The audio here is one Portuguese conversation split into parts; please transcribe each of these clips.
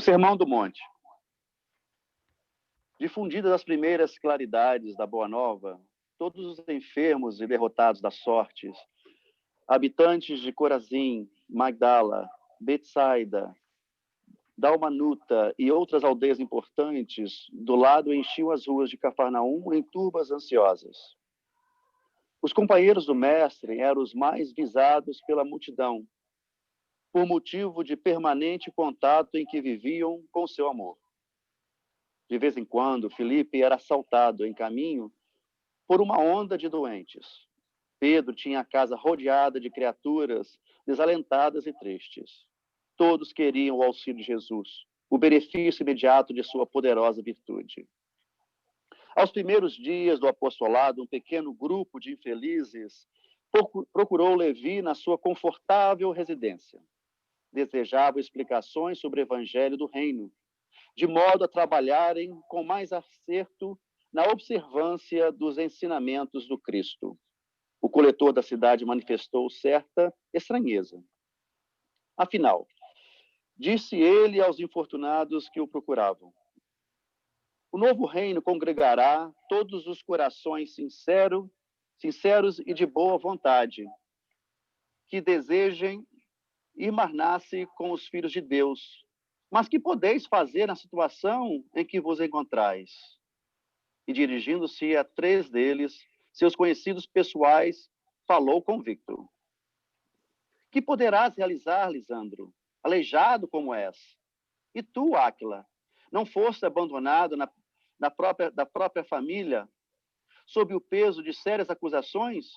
Sermão do Monte. Difundidas as primeiras claridades da Boa Nova, todos os enfermos e derrotados das sortes, habitantes de Corazim, Magdala, Betsaida, Dalmanuta e outras aldeias importantes, do lado enchiam as ruas de Cafarnaum em turbas ansiosas. Os companheiros do mestre eram os mais visados pela multidão, por motivo de permanente contato em que viviam com seu amor. De vez em quando, Filipe era assaltado em caminho por uma onda de doentes. Pedro tinha a casa rodeada de criaturas desalentadas e tristes. Todos queriam o auxílio de Jesus, o benefício imediato de sua poderosa virtude. Aos primeiros dias do apostolado, um pequeno grupo de infelizes procurou Levi na sua confortável residência. Desejavam explicações sobre o evangelho do reino, de modo a trabalharem com mais acerto na observância dos ensinamentos do Cristo. O coletor da cidade manifestou certa estranheza. Afinal, disse ele aos infortunados que o procuravam: o novo reino congregará todos os corações sinceros e de boa vontade, que desejem irmanar-se com os filhos de Deus. Mas que podeis fazer na situação em que vos encontrais? E dirigindo-se a 3 deles, seus conhecidos pessoais, falou convicto: que poderás realizar, Lisandro, aleijado como és? E tu, Áquila, não foste abandonado da própria família, sob o peso de sérias acusações?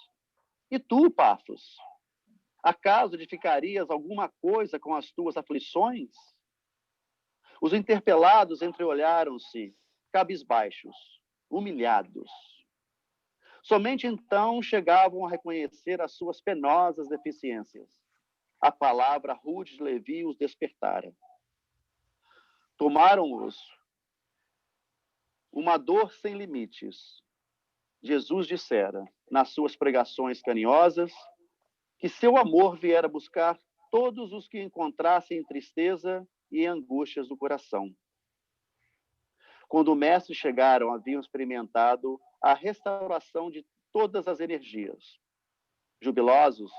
E tu, Pafos, acaso edificarias alguma coisa com as tuas aflições? Os interpelados entreolharam-se, cabisbaixos, humilhados. Somente então chegavam a reconhecer as suas penosas deficiências. A palavra rude de Levi os despertara. Tomaram-os uma dor sem limites. Jesus dissera, nas suas pregações carinhosas, que seu amor viera buscar todos os que encontrassem em tristeza e angústias do coração. Quando o mestre chegaram, haviam experimentado a restauração de todas as energias. Jubilosos,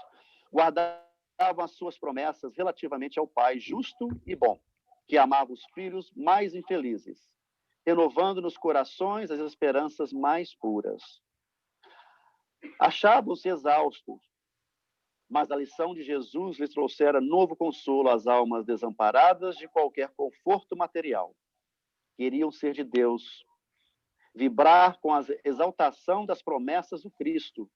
guardavam as suas promessas relativamente ao Pai justo e bom, que amava os filhos mais infelizes, renovando nos corações as esperanças mais puras. Achavam-se exaustos, mas a lição de Jesus lhes trouxera novo consolo às almas desamparadas de qualquer conforto material. Queriam ser de Deus, vibrar com a exaltação das promessas do Cristo.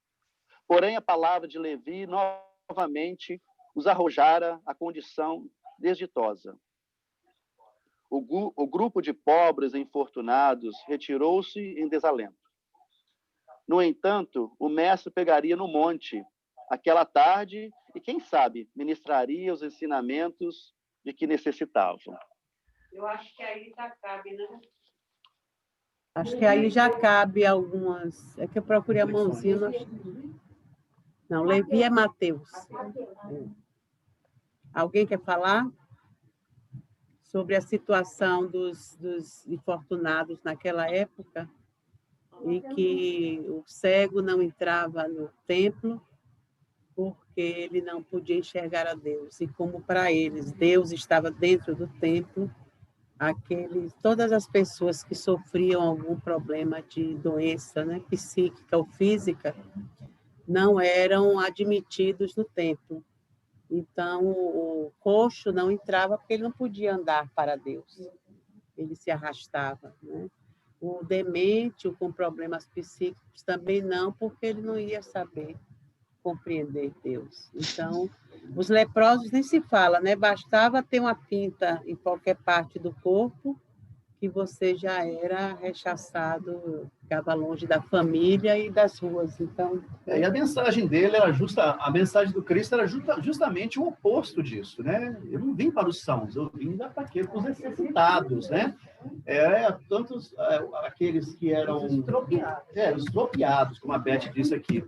Porém, a palavra de Levi novamente os arrojara à condição desditosa. O grupo de pobres e infortunados retirou-se em desalento. No entanto, o mestre pegaria no monte aquela tarde e, quem sabe, ministraria os ensinamentos de que necessitavam. Eu acho que aí já cabe, né? Acho que aí já cabe algumas... É que eu procurei a mãozinha. Não, Levi é Mateus. Alguém quer falar sobre a situação dos infortunados naquela época, em que o cego não entrava no templo porque ele não podia enxergar a Deus. E como para eles Deus estava dentro do templo, todas as pessoas que sofriam algum problema de doença, né, psíquica ou física, não eram admitidos no templo. Então, o coxo não entrava porque ele não podia andar para Deus. Ele se arrastava, né? O demente, o com problemas psíquicos, também não, porque ele não ia saber compreender Deus. Então, os leprosos nem se fala, né? Bastava ter uma pinta em qualquer parte do corpo que você já era rechaçado, ficava longe da família e das ruas. Então, e a mensagem dele era a mensagem do Cristo era justamente o oposto disso, né? Eu não vim para os sãos, eu vim para quê? Para os necessitados, né? Tantos aqueles que eram os estropiados, como a Beth disse aqui,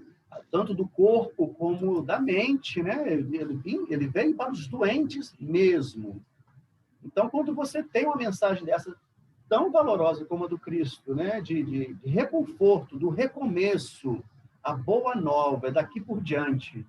tanto do corpo como da mente, né? Ele veio para os doentes mesmo. Então, quando você tem uma mensagem dessa tão valorosa como a do Cristo, né, de reconforto, do recomeço, a boa nova, é daqui por diante,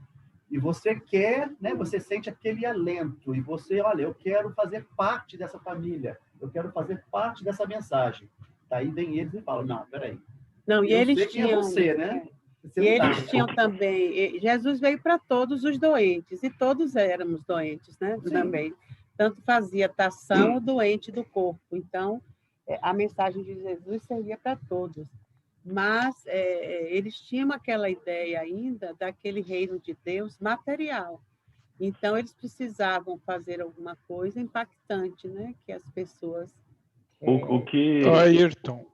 e você quer, né, você sente aquele alento, e você, olha, eu quero fazer parte dessa família, eu quero fazer parte dessa mensagem. Daí vem eles e falam, não, peraí, Não, e eu eles sei quem é tinham, você, né? Você e não tá. eles tinham também, Jesus veio para todos os doentes, e todos éramos doentes, né? Sim. Também. Tanto fazia tação o doente do corpo. Então, a mensagem de Jesus seria para todos. Mas eles tinham aquela ideia ainda daquele reino de Deus material. Então, eles precisavam fazer alguma coisa impactante, né? Que as pessoas... O que... Ayrton.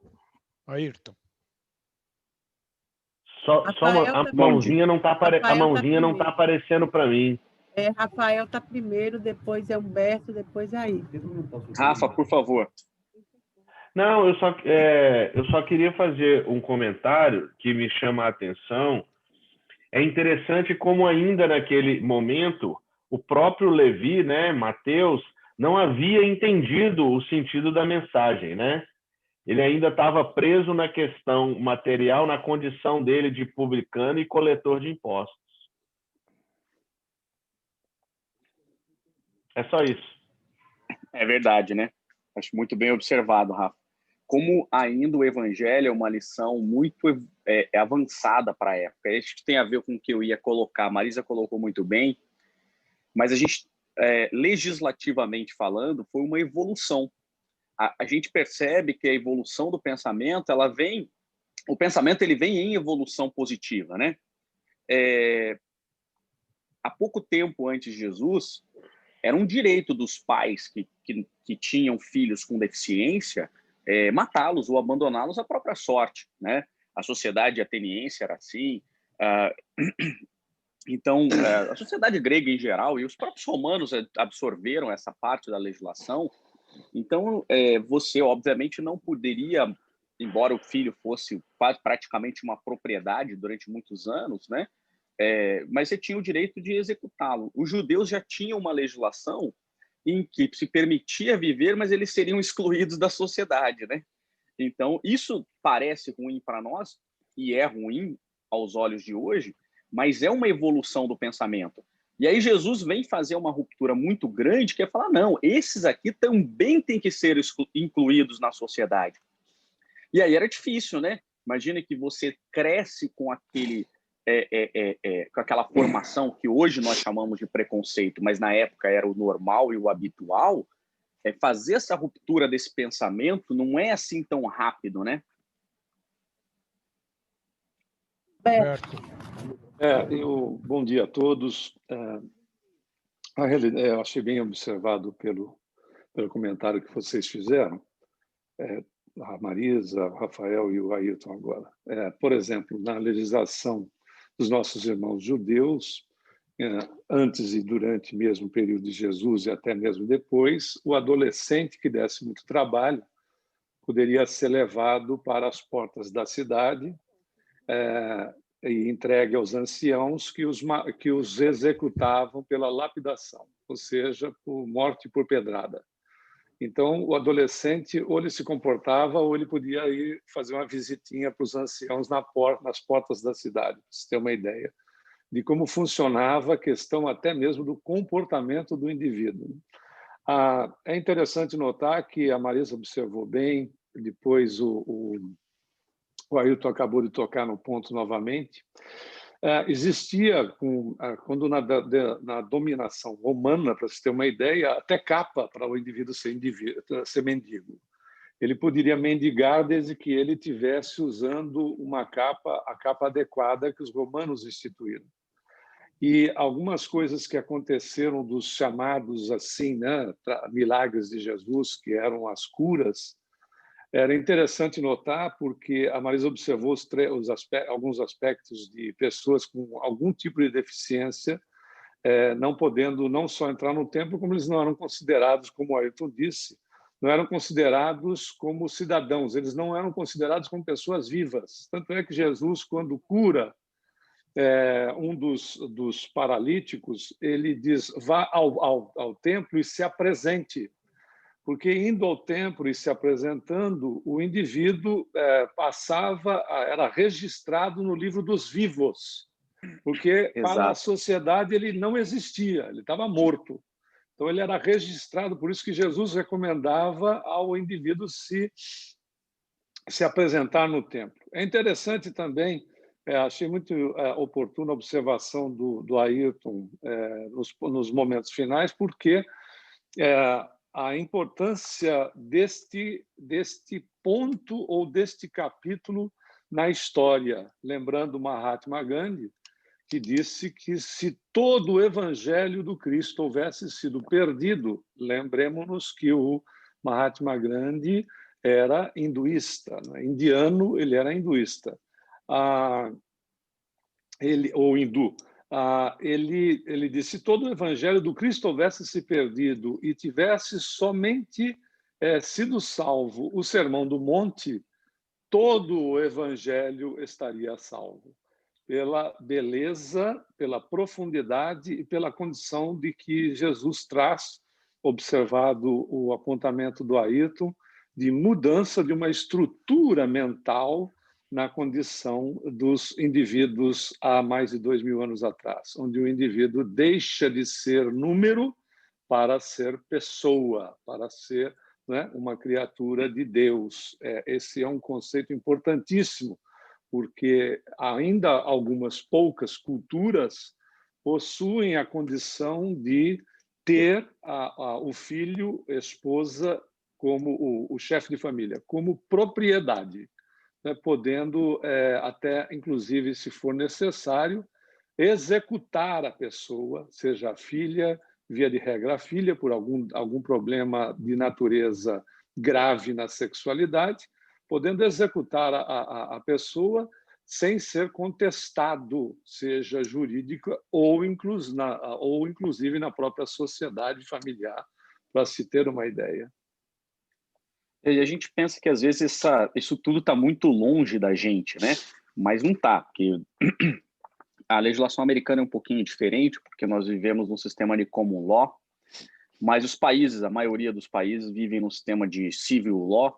Só Rafael a tá mãozinha não está Rafael tá primeiro. aparecendo para mim. Rafael está primeiro, depois é Humberto, depois é Ayrton. Rafa, por favor. Não, eu só queria fazer um comentário que me chama a atenção. É interessante como ainda naquele momento o próprio Levi, né, Mateus, não havia entendido o sentido da mensagem, né? Ele ainda estava preso na questão material, na condição dele de publicano e coletor de impostos. É só isso. É verdade, né? Acho muito bem observado, Rafa. Como ainda o evangelho é uma lição muito avançada para a época. Isso tem a ver com o que eu ia colocar. A Marisa colocou muito bem, mas a gente, legislativamente falando, foi uma evolução. A gente percebe que a evolução do pensamento, o pensamento ele vem em evolução positiva, né? Há pouco tempo antes de Jesus, era um direito dos pais que tinham filhos com deficiência matá-los ou abandoná-los à própria sorte, né? A sociedade ateniense era assim. Então, a sociedade grega em geral e os próprios romanos absorveram essa parte da legislação. Então, você, obviamente, não poderia, embora o filho fosse praticamente uma propriedade durante muitos anos, né? Mas você tinha o direito de executá-lo. Os judeus já tinham uma legislação em que se permitia viver, mas eles seriam excluídos da sociedade, né? Então, isso parece ruim para nós, e é ruim aos olhos de hoje, mas é uma evolução do pensamento. E aí Jesus vem fazer uma ruptura muito grande, que é falar, não, esses aqui também têm que ser incluídos na sociedade. E aí era difícil, né? Imagina que você cresce com com aquela formação que hoje nós chamamos de preconceito, mas na época era o normal e o habitual. Fazer essa ruptura desse pensamento não é assim tão rápido, né? Bom dia a todos. Na realidade, eu achei bem observado pelo comentário que vocês fizeram, a Marisa, o Rafael e o Ayrton agora. Por exemplo, na legislação dos nossos irmãos judeus, antes e durante mesmo o período de Jesus e até mesmo depois, o adolescente que desse muito trabalho poderia ser levado para as portas da cidade e entregue aos anciãos que os executavam pela lapidação, ou seja, por morte por pedrada. Então, o adolescente ou ele se comportava ou ele podia ir fazer uma visitinha para os anciãos nas portas da cidade, para você ter uma ideia de como funcionava a questão até mesmo do comportamento do indivíduo. É interessante notar que a Marisa observou bem, depois o Ayrton acabou de tocar no ponto novamente. Existia, quando na dominação romana, para você ter uma ideia, até capa para o indivíduo ser mendigo. Ele poderia mendigar desde que ele estivesse usando a capa adequada que os romanos instituíram. E algumas coisas que aconteceram dos chamados assim, né, milagres de Jesus, que eram as curas, era interessante notar porque a Marisa observou alguns aspectos de pessoas com algum tipo de deficiência, não podendo não só entrar no templo, como eles não eram considerados, como o Ayrton disse, não eram considerados como cidadãos, eles não eram considerados como pessoas vivas. Tanto é que Jesus, quando cura um dos paralíticos, ele diz, vá ao templo e se apresente. porque indo ao templo e se apresentando, o indivíduo era registrado no livro dos vivos, porque para a Exato. sociedade ele não existia, ele estava morto. Então ele era registrado, por isso que Jesus recomendava ao indivíduo se apresentar no templo. É interessante também, achei muito oportuna a observação do Ayrton nos momentos finais, porque a importância deste ponto ou deste capítulo na história, lembrando Mahatma Gandhi, que disse que se todo o evangelho do Cristo houvesse sido perdido, lembremos-nos que o Mahatma Gandhi era hinduísta, né? Indiano, ele era hinduísta, ou hindu. Ele disse: se todo o evangelho do Cristo houvesse se perdido e tivesse somente sido salvo o Sermão do Monte, todo o evangelho estaria salvo, pela beleza, pela profundidade e pela condição de que Jesus traz, observado o apontamento do Ayrton, de mudança de uma estrutura mental na condição dos indivíduos há mais de 2000 anos atrás, onde o indivíduo deixa de ser número para ser pessoa, para ser, né, uma criatura de Deus. Esse é um conceito importantíssimo, porque ainda algumas poucas culturas possuem a condição de ter o filho, esposa, como o chefe de família, como propriedade, né, podendo até, inclusive, se for necessário, executar a pessoa, seja a filha, via de regra a filha, por algum problema de natureza grave na sexualidade, podendo executar a pessoa sem ser contestado, seja jurídica ou inclusive na própria sociedade familiar, para se ter uma ideia. E a gente pensa que, às vezes, isso tudo está muito longe da gente, né? Mas não está, porque a legislação americana é um pouquinho diferente, porque nós vivemos num sistema de common law, mas os países, a maioria dos países, vivem num sistema de civil law,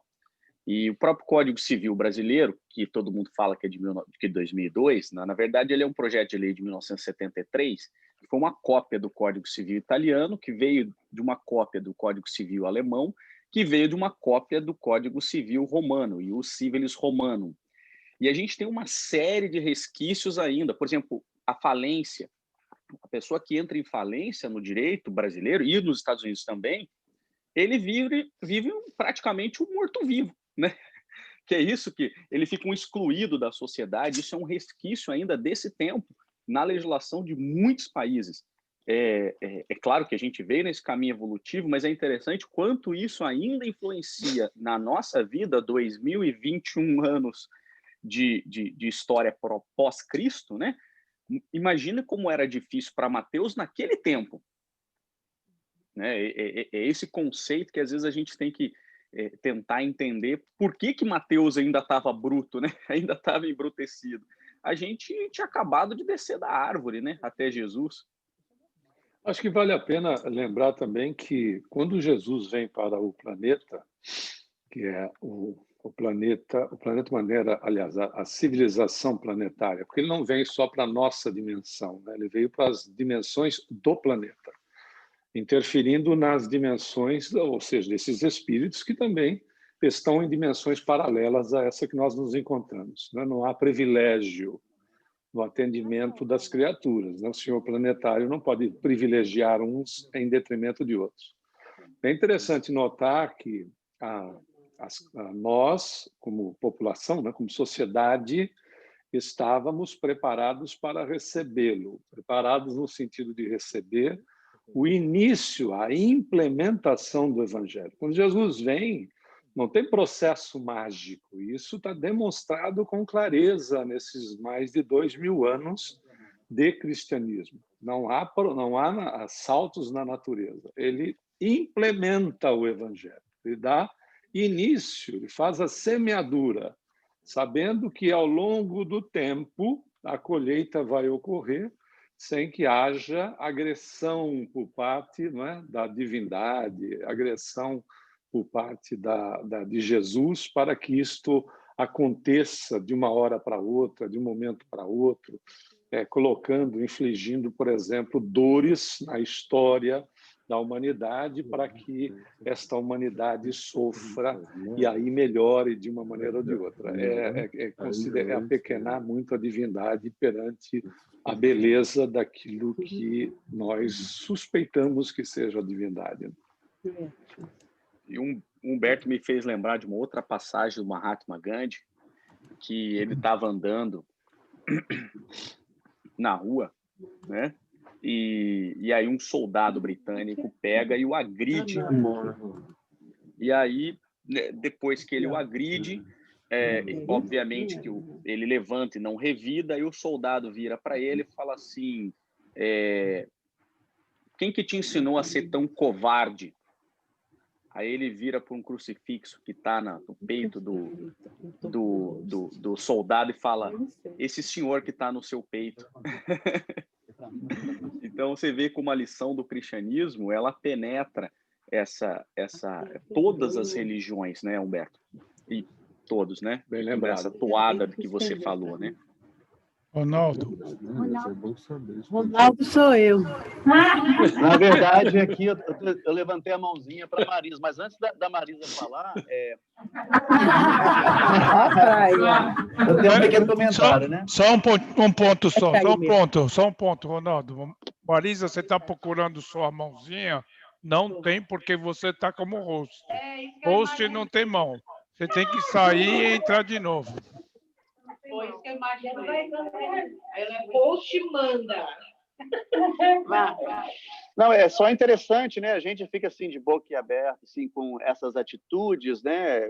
e o próprio Código Civil brasileiro, que todo mundo fala que é de 2002, na verdade ele é um projeto de lei de 1973, que foi uma cópia do Código Civil italiano, que veio de uma cópia do Código Civil alemão, que veio de uma cópia do Código Civil romano, e o Civilis Romanum. E a gente tem uma série de resquícios ainda. Por exemplo, a falência. A pessoa que entra em falência no direito brasileiro, e nos Estados Unidos também, ele vive praticamente um morto-vivo, né? Que é isso, que ele fica um excluído da sociedade. Isso é um resquício ainda desse tempo na legislação de muitos países. É claro que a gente veio nesse caminho evolutivo, mas é interessante quanto isso ainda influencia na nossa vida, 2021 anos de história pós-Cristo, né? Imagina como era difícil para Mateus naquele tempo. Né? É esse conceito que às vezes a gente tem que tentar entender por que Mateus ainda estava bruto, né? Ainda estava embrutecido. A gente tinha acabado de descer da árvore, né? Até Jesus. Acho que vale a pena lembrar também que quando Jesus vem para o planeta, que é o planeta maneira, aliás, a civilização planetária, porque ele não vem só para a nossa dimensão, né? Ele veio para as dimensões do planeta, interferindo nas dimensões, ou seja, desses espíritos que também estão em dimensões paralelas a essa que nós nos encontramos, né? Não há privilégio no atendimento das criaturas, né? O senhor planetário não pode privilegiar uns em detrimento de outros. É interessante notar que nós, como população, né, como sociedade, estávamos preparados para recebê-lo, preparados no sentido de receber o início, a implementação do Evangelho. Quando Jesus vem, não tem processo mágico. Isso está demonstrado com clareza nesses mais de 2000 anos de cristianismo. Não há saltos na natureza. Ele implementa o Evangelho. Ele dá início, ele faz a semeadura, sabendo que ao longo do tempo a colheita vai ocorrer sem que haja agressão por parte, não é, da divindade, agressão por parte de Jesus para que isto aconteça de uma hora para outra, de um momento para outro, infligindo, por exemplo, dores na história da humanidade para que esta humanidade sofra e aí melhore de uma maneira ou de outra. É apequenar muito a divindade perante a beleza daquilo que nós suspeitamos que seja a divindade. E Humberto me fez lembrar de uma outra passagem do Mahatma Gandhi, que ele estava andando na rua, né? E aí um soldado britânico pega e o agride. E aí, depois que ele o agride, obviamente que ele levanta e não revida, e o soldado vira para ele e fala assim, quem que te ensinou a ser tão covarde? Aí ele vira para um crucifixo que está no peito do soldado e fala, esse senhor que está no seu peito. Então você vê como a lição do cristianismo, ela penetra todas as religiões, né, Humberto? E todos, né? Bem lembrado. Essa toada que você falou, né? Ronaldo. Ronaldo sou eu. Na verdade, aqui eu levantei a mãozinha para a Marisa, mas antes da Marisa falar, eu tenho um pequeno comentário, né? Só um ponto, Ronaldo. Marisa, você está procurando sua mãozinha? Não tem, porque você está como host. Host não tem mão. Você tem que sair e entrar de novo. Foi isso que eu imaginei. Ela é post e manda. Não, é só interessante, né? A gente fica assim de boca aberta, assim, com essas atitudes, né?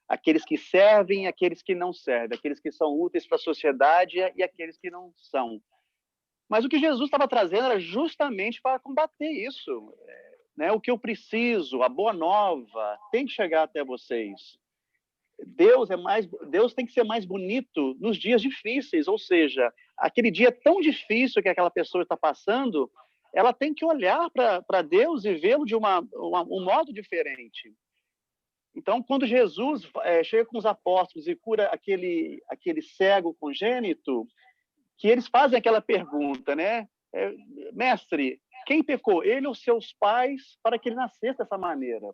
Aqueles que servem, aqueles que não servem, aqueles que são úteis para a sociedade e aqueles que não são. Mas o que Jesus estava trazendo era justamente para combater isso, né? O que eu preciso, a boa nova, tem que chegar até vocês. Deus tem que ser mais bonito nos dias difíceis, ou seja, aquele dia tão difícil que aquela pessoa está passando, ela tem que olhar para Deus e vê-lo de um modo diferente. Então, quando Jesus chega com os apóstolos e cura aquele cego congênito, que eles fazem aquela pergunta, né? Mestre, quem pecou, ele ou seus pais, para que ele nascesse dessa maneira?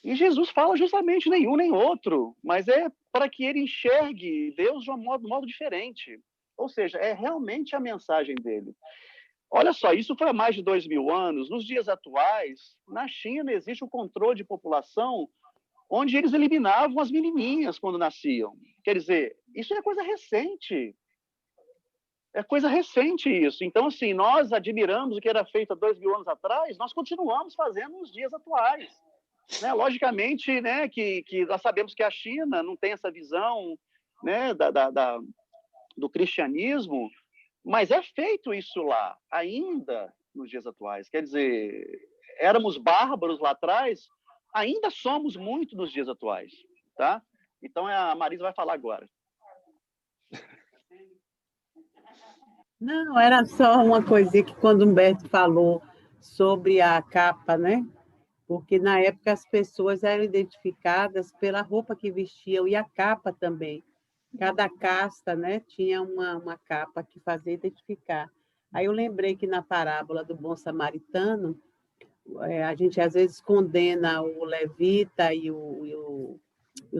E Jesus fala justamente nenhum nem outro, mas é para que ele enxergue Deus de um modo diferente. Ou seja, é realmente a mensagem dele. Olha só, isso foi há mais de 2000 anos. Nos dias atuais, na China existe um controle de população onde eles eliminavam as menininhas quando nasciam. Quer dizer, isso é coisa recente. É coisa recente isso. Então, assim, nós admiramos o que era feito há 2000 anos atrás, nós continuamos fazendo nos dias atuais. Né? Logicamente, né, que nós sabemos que a China não tem essa visão, né, do cristianismo, mas é feito isso lá, ainda nos dias atuais. Quer dizer, éramos bárbaros lá atrás, ainda somos muito nos dias atuais. Tá? Então, a Marisa vai falar agora. Não, era só uma coisinha que quando o Humberto falou sobre a capa, né? Porque na época as pessoas eram identificadas pela roupa que vestiam e a capa também. Cada casta, né, tinha uma capa que fazia identificar. Aí eu lembrei que na parábola do bom samaritano, a gente às vezes condena o levita e o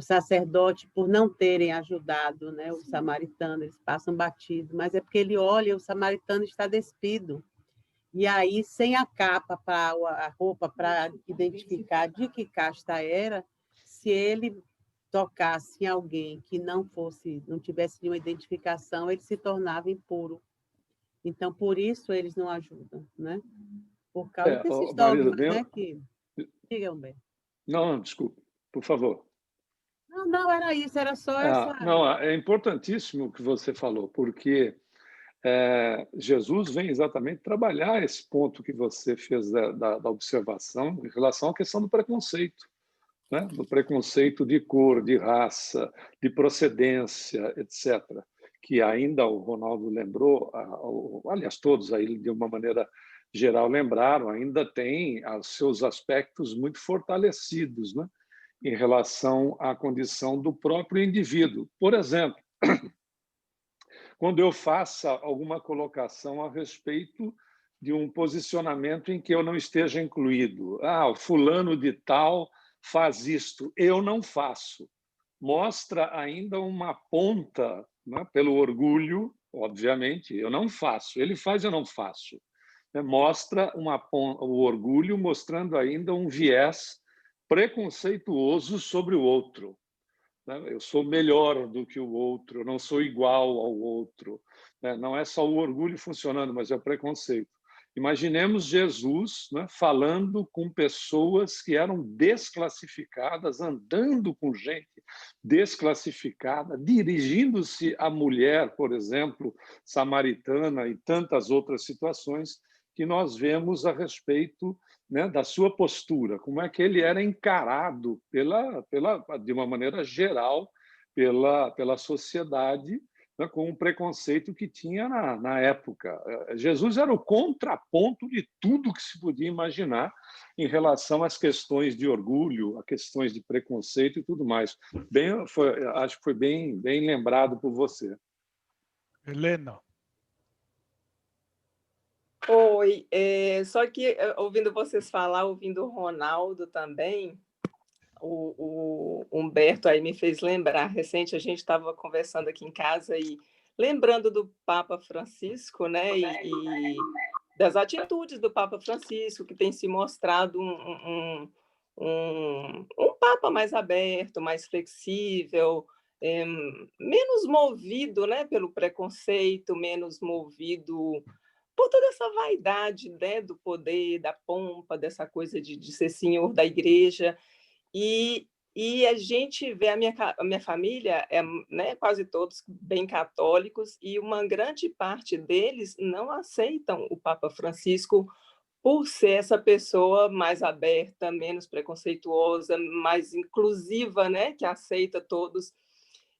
sacerdote por não terem ajudado, né, o samaritano, eles passam batido, mas é porque ele olha e o samaritano está despido. E aí, sem a capa, a roupa para identificar de que casta era, se ele tocasse em alguém que não tivesse nenhuma identificação, ele se tornava impuro. Então, por isso, eles não ajudam, né? Por causa desses dogmas, né? Diga, Humberto. Não, desculpe, por favor. Não, era isso, era só essa... Não, é importantíssimo o que você falou, porque Jesus vem exatamente trabalhar esse ponto que você fez da observação em relação à questão do preconceito, né? Do preconceito de cor, de raça, de procedência, etc., que ainda o Ronaldo lembrou, aliás, todos aí de uma maneira geral lembraram, ainda tem os seus aspectos muito fortalecidos, né, em relação à condição do próprio indivíduo. Por exemplo, quando eu faça alguma colocação a respeito de um posicionamento em que eu não esteja incluído. O fulano de tal faz isto, eu não faço. Mostra ainda uma ponta, né, pelo orgulho, obviamente, eu não faço. Ele faz, eu não faço. Mostra o orgulho mostrando ainda um viés preconceituoso sobre o outro. Eu sou melhor do que o outro, eu não sou igual ao outro. Não é só o orgulho funcionando, mas é o preconceito. Imaginemos Jesus, né, falando com pessoas que eram desclassificadas, andando com gente desclassificada, dirigindo-se à mulher, por exemplo, samaritana, e tantas outras situações que nós vemos a respeito, né, da sua postura, como é que ele era encarado de uma maneira geral pela sociedade, né, com o preconceito que tinha na época. Jesus era o contraponto de tudo que se podia imaginar em relação às questões de orgulho, a questões de preconceito e tudo mais. Acho que foi bem lembrado por você. Helena. Oi, só que ouvindo vocês falar, ouvindo o Ronaldo também, o Humberto aí me fez lembrar. Recente a gente estava conversando aqui em casa e lembrando do Papa Francisco, né, e das atitudes do Papa Francisco, que tem se mostrado um Papa mais aberto, mais flexível, menos movido, né, pelo preconceito, menos movido por toda essa vaidade, né, do poder, da pompa, dessa coisa de ser senhor da igreja. E a gente vê, a minha família, né, quase todos bem católicos, e uma grande parte deles não aceitam o Papa Francisco por ser essa pessoa mais aberta, menos preconceituosa, mais inclusiva, né, que aceita todos.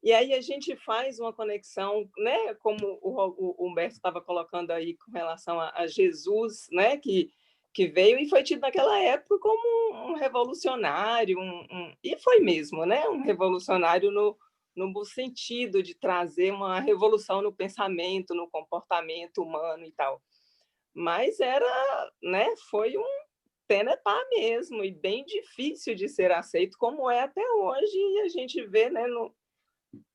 E aí a gente faz uma conexão, né, como o Humberto estava colocando aí com relação a Jesus, né, que veio e foi tido naquela época como um revolucionário, e foi mesmo, né, um revolucionário no bom sentido de trazer uma revolução no pensamento, no comportamento humano e tal. Mas né, foi um tenepá mesmo, e bem difícil de ser aceito, como é até hoje, e a gente vê, né,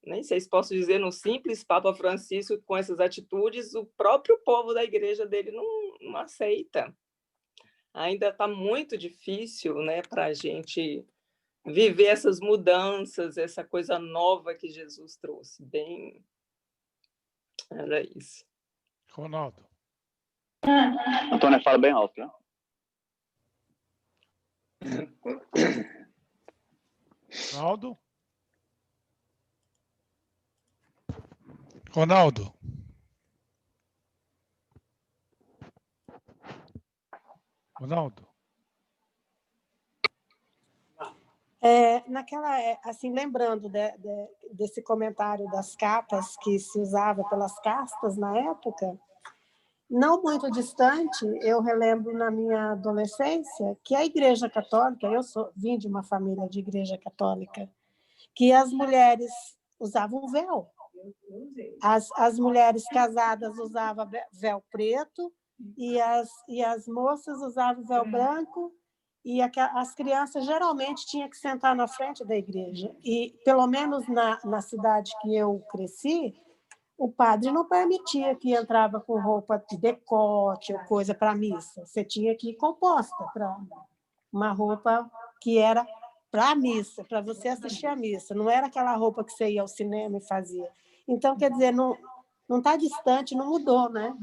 nem sei se posso dizer, no simples Papa Francisco, com essas atitudes, o próprio povo da igreja dele não aceita. Ainda está muito difícil, né, para a gente viver essas mudanças, essa coisa nova que Jesus trouxe. Era isso. Ronaldo. Antônio, fala bem alto, né? Ronaldo? Ronaldo. Ronaldo. Assim, lembrando desse comentário das capas que se usava pelas castas na época, não muito distante, eu relembro na minha adolescência que a Igreja Católica, vim de uma família de Igreja Católica, que as mulheres usavam véu. As mulheres casadas usavam véu preto e as moças usavam véu branco, e as crianças geralmente tinham que sentar na frente da igreja. E, pelo menos na cidade que eu cresci, o padre não permitia que entrava com roupa de decote ou coisa para a missa. Você tinha que ir composta para uma roupa que era para a missa, para você assistir a missa. Não era aquela roupa que você ia ao cinema e fazia. Então, quer dizer, não está distante, não mudou, né?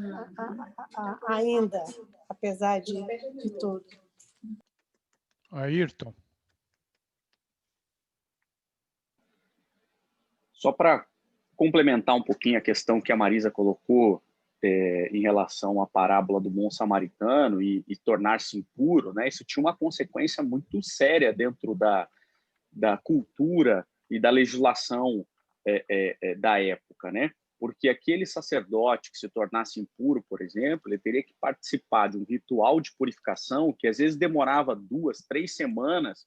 Ainda, apesar de tudo. Ayrton. Só para complementar um pouquinho a questão que a Marisa colocou em relação à parábola do bom samaritano e tornar-se impuro, né? Isso tinha uma consequência muito séria dentro da cultura e da legislação da época, né? porque aquele sacerdote que se tornasse impuro, por exemplo, ele teria que participar de um ritual de purificação que às vezes demorava 2, 3 semanas,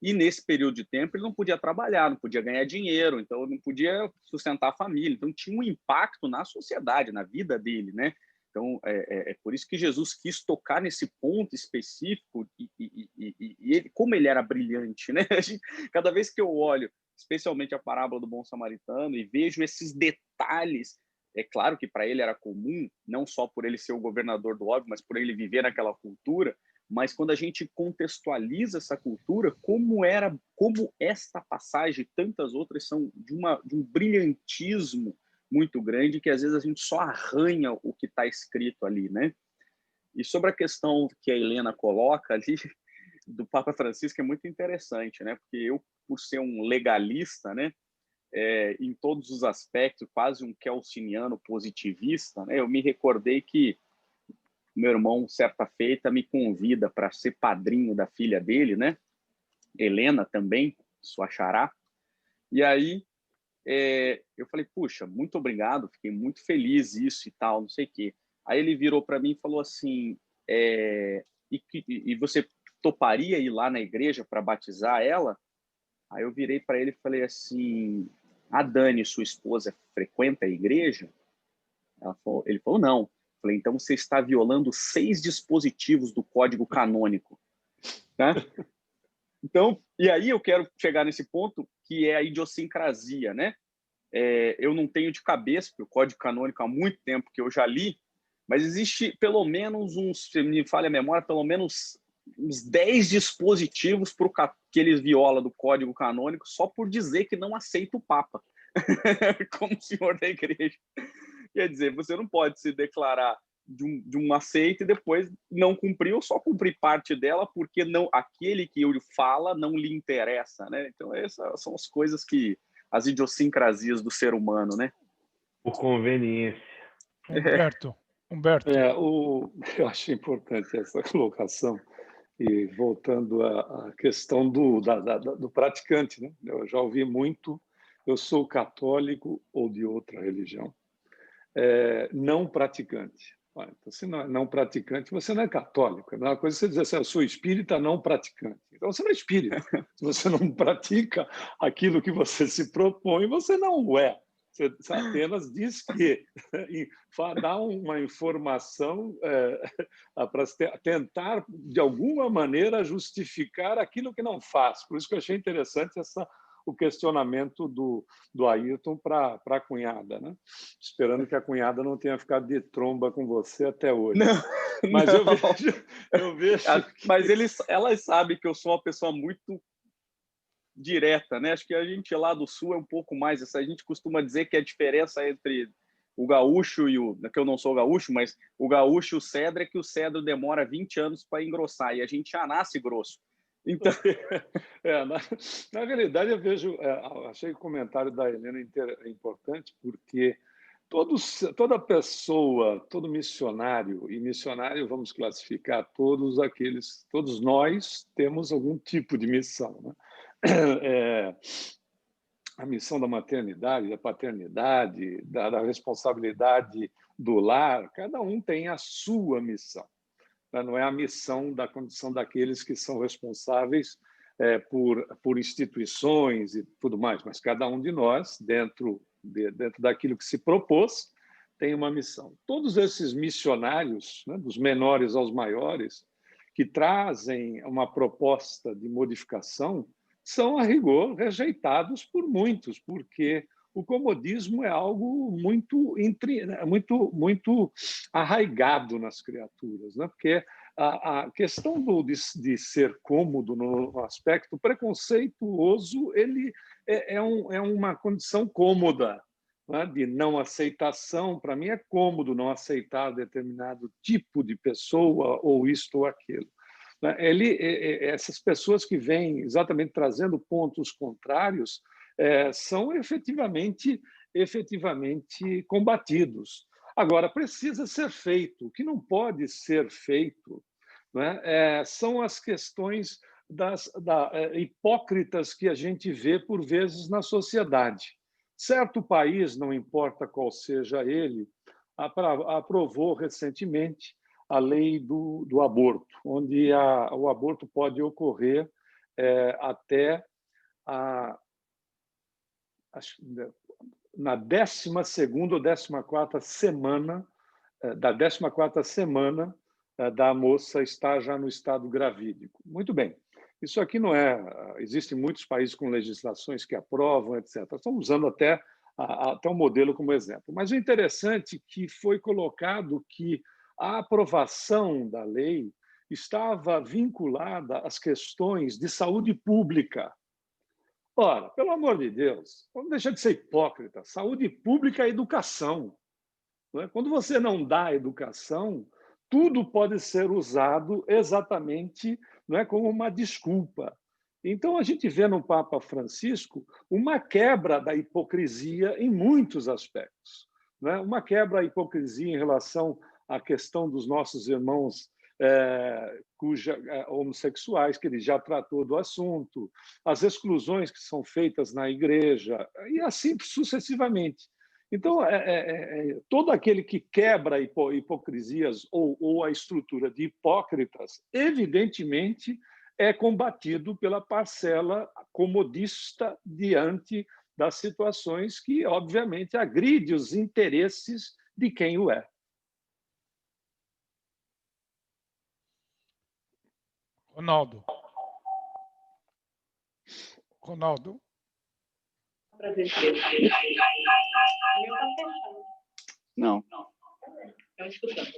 e nesse período de tempo ele não podia trabalhar, não podia ganhar dinheiro, então não podia sustentar a família. Então tinha um impacto na sociedade, na vida dele, né? Então é por isso que Jesus quis tocar nesse ponto específico e ele, como ele era brilhante, né? Cada vez que eu olho, especialmente a parábola do bom samaritano, e vejo esses detalhes, é claro que para ele era comum, não só por ele ser o governador do óbvio, mas por ele viver naquela cultura. Mas quando a gente contextualiza essa cultura, como esta passagem e tantas outras são de um brilhantismo muito grande, que às vezes a gente só arranha o que está escrito ali, né? E sobre a questão que a Helena coloca ali, do Papa Francisco, é muito interessante, né? Porque eu, por ser um legalista, né, em todos os aspectos, quase um kelsiniano positivista, né, eu me recordei que meu irmão, certa feita, me convida para ser padrinho da filha dele, né? Helena também, sua xará. E aí eu falei, puxa, muito obrigado, fiquei muito feliz isso e tal, não sei o quê. Aí ele virou para mim e falou assim, e você toparia ir lá na igreja para batizar ela? Aí eu virei para ele e falei assim, a Dani, sua esposa, frequenta a igreja? Ele falou, não. Falei, então você está violando 6 dispositivos do Código Canônico. Tá? Então, e aí eu quero chegar nesse ponto, que é a idiosincrasia, né? Eu não tenho de cabeça, porque o Código Canônico há muito tempo que eu já li, mas existe pelo menos se me falha a memória, pelo menos uns 10 dispositivos que eles violam do Código Canônico só por dizer que não aceita o Papa como senhor da igreja. Quer dizer, você não pode se declarar de uma seita e depois não cumprir ou só cumprir parte dela porque não, aquele que ele fala não lhe interessa, né? Então essas são as coisas as idiosincrasias do ser humano, né? Por conveniência. Humberto. Eu acho importante essa colocação. E voltando à questão do praticante, né? Eu já ouvi muito, eu sou católico ou de outra religião. Não praticante. Então, se não praticante, você não é católico. É a mesma coisa você dizer assim, eu sou espírita não praticante. Então, você não é espírita. Se você não pratica aquilo que você se propõe, você não é. Você apenas diz que dá uma informação para tentar, de alguma maneira, justificar aquilo que não faz. Por isso que eu achei interessante o questionamento do Ayrton para a cunhada, né? Esperando que a cunhada não tenha ficado de tromba com você até hoje. Não, mas não. Eu vejo que... Mas elas sabem que eu sou uma pessoa muito direta, né? Acho que a gente lá do Sul é um pouco mais. A gente costuma dizer que a diferença entre o gaúcho que eu não sou gaúcho, mas o gaúcho e o cedro é que o cedro demora 20 anos para engrossar e a gente já nasce grosso. Então, na realidade, eu vejo, achei o comentário da Helena importante, porque toda pessoa, todo missionário, e missionário vamos classificar todos nós temos algum tipo de missão, né? A missão da maternidade, da paternidade, da responsabilidade do lar, cada um tem a sua missão. Não é a missão da condição daqueles que são responsáveis por instituições e tudo mais, mas cada um de nós, dentro daquilo que se propôs, tem uma missão. Todos esses missionários, né, dos menores aos maiores, que trazem uma proposta de modificação, são, a rigor, rejeitados por muitos, porque o comodismo é algo muito arraigado nas criaturas, né? Porque a questão de ser cômodo no aspecto preconceituoso, ele é uma condição cômoda, né? De não aceitação. Para mim é cômodo não aceitar determinado tipo de pessoa ou isto ou aquilo. Essas pessoas que vêm exatamente trazendo pontos contrários são efetivamente combatidos. Agora, precisa ser feito. O que não pode ser feito, né, são as questões hipócritas que a gente vê, por vezes, na sociedade. Certo país, não importa qual seja ele, aprovou recentemente a lei do aborto, onde o aborto pode ocorrer até na 12ª ou 14ª semana, da 14ª semana da moça estar já no estado gravídico. Muito bem. Isso aqui não é... Existem muitos países com legislações que aprovam, etc. Estamos usando até o modelo como exemplo. Mas o interessante é que foi colocado que a aprovação da lei estava vinculada às questões de saúde pública. Ora, pelo amor de Deus, vamos deixar de ser hipócrita. Saúde pública é educação. Não é? Quando você não dá educação, tudo pode ser usado exatamente, não é, como uma desculpa. Então, a gente vê no Papa Francisco uma quebra da hipocrisia em muitos aspectos. Não é? Uma quebra da hipocrisia em relação à questão dos nossos irmãos homossexuais, que ele já tratou do assunto, as exclusões que são feitas na igreja, e assim sucessivamente. Então, todo aquele que quebra hipocrisias ou a estrutura de hipócritas, evidentemente, é combatido pela parcela comodista diante das situações que, obviamente, agride os interesses de quem o é. Ronaldo. Não. Estão escutando.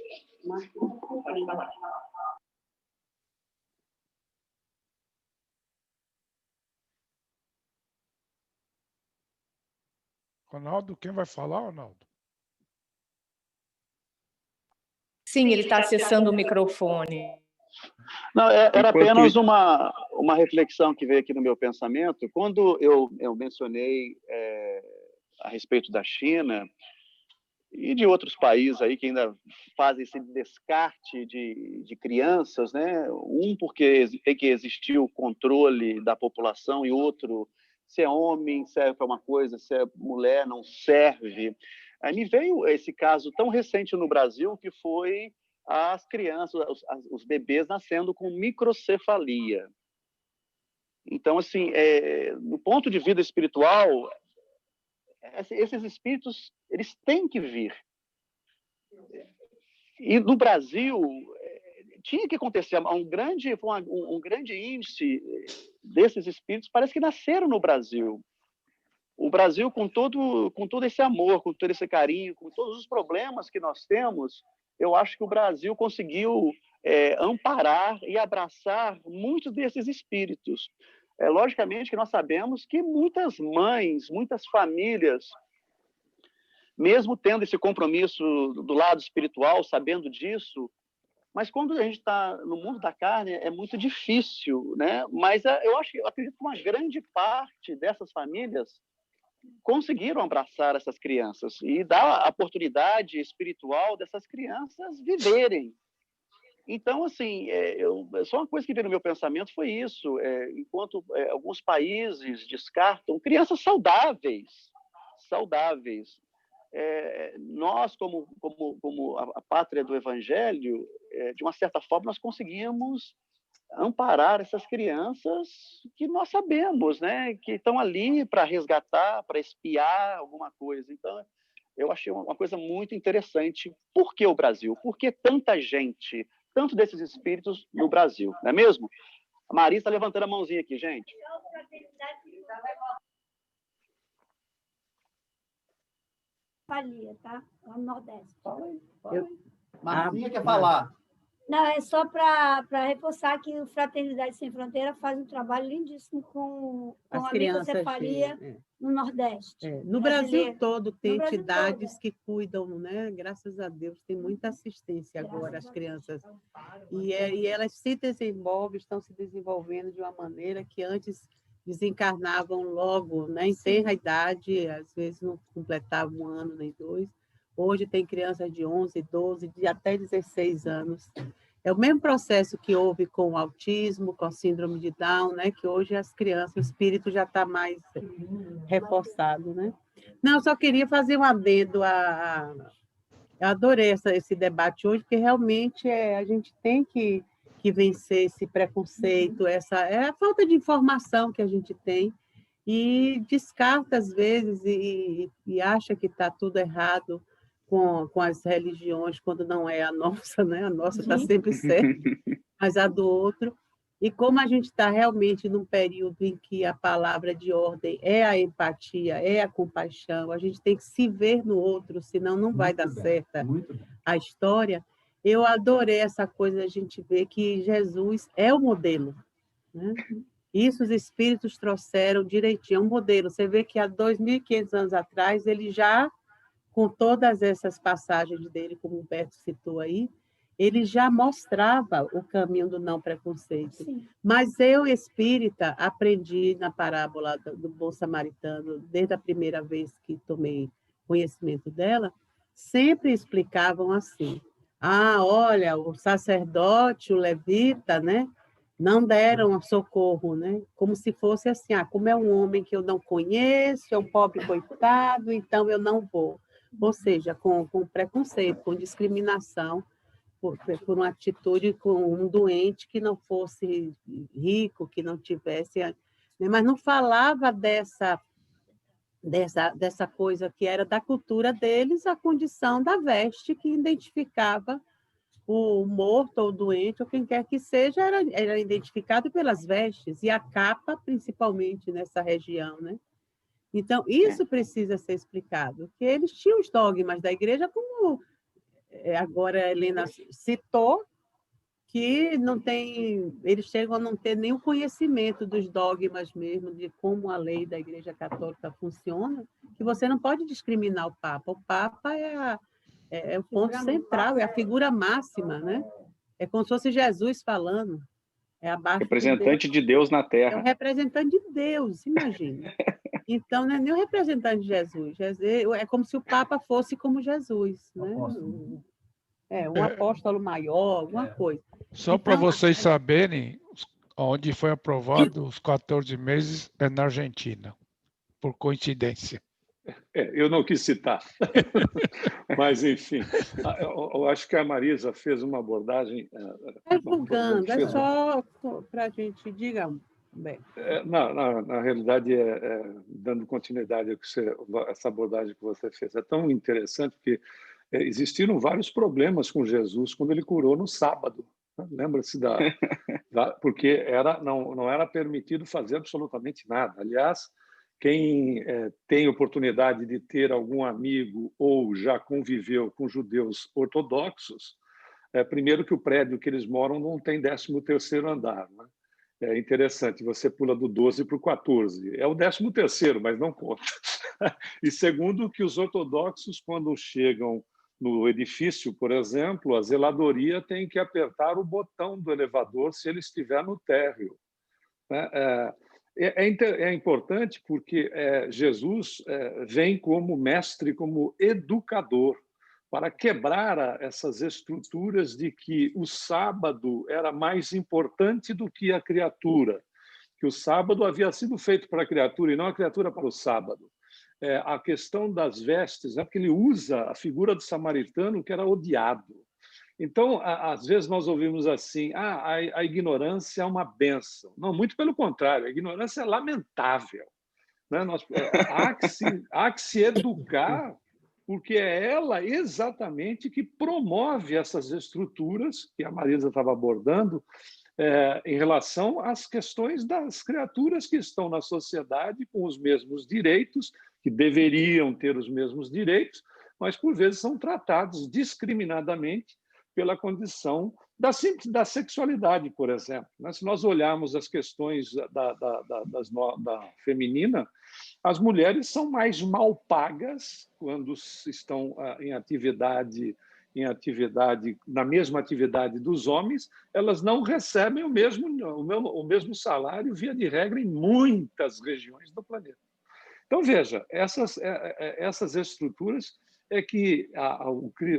Pode falar. Ronaldo, quem vai falar, Ronaldo? Sim, ele está acessando o microfone. Não, era apenas uma reflexão que veio aqui no meu pensamento. Quando eu mencionei a respeito da China e de outros países aí que ainda fazem esse descarte de crianças, né? Um porque tem que existir o controle da população e outro, se é homem serve para uma coisa, se é mulher não serve. Aí me veio esse caso tão recente no Brasil que foi as crianças, os bebês nascendo com microcefalia. Então, assim, do ponto de vida espiritual, esses espíritos eles têm que vir. E no Brasil tinha que acontecer um grande índice desses espíritos parece que nasceram no Brasil. O Brasil com todo esse amor, com todo esse carinho, com todos os problemas que nós temos, eu acho que o Brasil conseguiu amparar e abraçar muitos desses espíritos. Logicamente que nós sabemos que muitas mães, muitas famílias, mesmo tendo esse compromisso do lado espiritual, sabendo disso, mas quando a gente está no mundo da carne é muito difícil, né? Mas eu acredito que uma grande parte dessas famílias conseguiram abraçar essas crianças e dar a oportunidade espiritual dessas crianças viverem. Então, assim, só uma coisa que veio no meu pensamento foi isso. Enquanto alguns países descartam crianças saudáveis, nós, como a pátria do Evangelho, de uma certa forma, nós conseguimos amparar essas crianças que nós sabemos, né, que estão ali para resgatar, para espiar alguma coisa. Então, eu achei uma coisa muito interessante. Por que o Brasil? Por que tanta gente, tanto desses espíritos no Brasil, não é mesmo? A Marisa está levantando a mãozinha aqui, gente. Falia, tá? Lá no Nordeste. Marcinha quer falar. Não, é só para reforçar que o Fraternidade Sem Fronteira faz um trabalho lindíssimo com a microcefalia no Nordeste. No Brasil todo tem entidades que cuidam, né? Graças a Deus, tem muita assistência agora às crianças. E elas se desenvolvem, estão se desenvolvendo de uma maneira que antes desencarnavam logo, né? Em tenra idade, às vezes não completavam 1 ano nem 2. Hoje tem crianças de 11, 12, de até 16 anos. É o mesmo processo que houve com o autismo, com a síndrome de Down, né? Que hoje as crianças, o espírito já está mais reforçado, né? Não, eu só queria fazer um adendo eu adorei esse debate hoje, porque realmente a gente tem que vencer esse preconceito, é a falta de informação que a gente tem, e descarta às vezes e acha que está tudo errado com as religiões, quando não é a nossa, né? A nossa está sempre certa, mas a do outro. E como a gente está realmente num período em que a palavra de ordem é a empatia, é a compaixão, a gente tem que se ver no outro, senão não vai dar certa a história. Eu adorei essa coisa da gente ver que Jesus é o modelo, né? Isso os espíritos trouxeram direitinho, é um modelo. Você vê que há 2.500 anos atrás, ele já, com todas essas passagens dele, como o Humberto citou aí, ele já mostrava o caminho do não preconceito. Sim. Mas eu, espírita, aprendi na parábola do bom samaritano, desde a primeira vez que tomei conhecimento dela, sempre explicavam assim: olha, o sacerdote, o levita, né, não deram socorro, né? Como se fosse assim, como é um homem que eu não conheço, é um pobre coitado, então eu não vou. Ou seja, com preconceito, com discriminação, por uma atitude com um doente que não fosse rico, que não tivesse... Mas não falava dessa coisa que era da cultura deles, a condição da veste que identificava o morto ou o doente, ou quem quer que seja, era identificado pelas vestes, e a capa, principalmente nessa região, né? Então, isso precisa ser explicado, que eles tinham os dogmas da igreja, como agora a Helena citou, que não tem, eles chegam a não ter nenhum conhecimento dos dogmas mesmo, de como a lei da Igreja Católica funciona, que você não pode discriminar o Papa. O Papa é o ponto central, é a figura máxima, né? É como se fosse Jesus falando. É abaixo representante de Deus na Terra. É o representante de Deus, imagina. Então, não é nem o representante de Jesus. É como se o Papa fosse como Jesus, né? Um apóstolo maior, alguma coisa. Só para vocês saberem, onde foi aprovado os 14 meses é na Argentina, por coincidência. Eu não quis citar, mas, enfim, eu acho que a Marisa fez uma abordagem... Divulgando, é só para a gente, diga bem. Na realidade, dando continuidade a essa abordagem que você fez. É tão interessante porque existiram vários problemas com Jesus quando ele curou no sábado. Né? Lembra-se porque não era permitido fazer absolutamente nada. Aliás, quem tem oportunidade de ter algum amigo ou já conviveu com judeus ortodoxos, primeiro que o prédio que eles moram não tem 13º andar. Né? É interessante, você pula do 12 para o 14. É o 13º, mas não conta. E segundo que os ortodoxos, quando chegam no edifício, por exemplo, a zeladoria tem que apertar o botão do elevador se ele estiver no térreo. É importante porque Jesus vem como mestre, como educador, para quebrar essas estruturas de que o sábado era mais importante do que a criatura, que o sábado havia sido feito para a criatura e não a criatura para o sábado. A questão das vestes, porque ele usa a figura do samaritano, que era odiado. Então, às vezes nós ouvimos assim, a ignorância é uma bênção. Não, muito pelo contrário, a ignorância é lamentável. Né? Há que se educar, porque é ela exatamente que promove essas estruturas que a Marisa estava abordando em relação às questões das criaturas que estão na sociedade com os mesmos direitos, que deveriam ter os mesmos direitos, mas por vezes são tratados discriminadamente pela condição da sexualidade, por exemplo. Se nós olharmos as questões da feminina, as mulheres são mais mal pagas quando estão na mesma atividade dos homens, elas não recebem o mesmo salário, via de regra, em muitas regiões do planeta. Então, veja, essas estruturas é que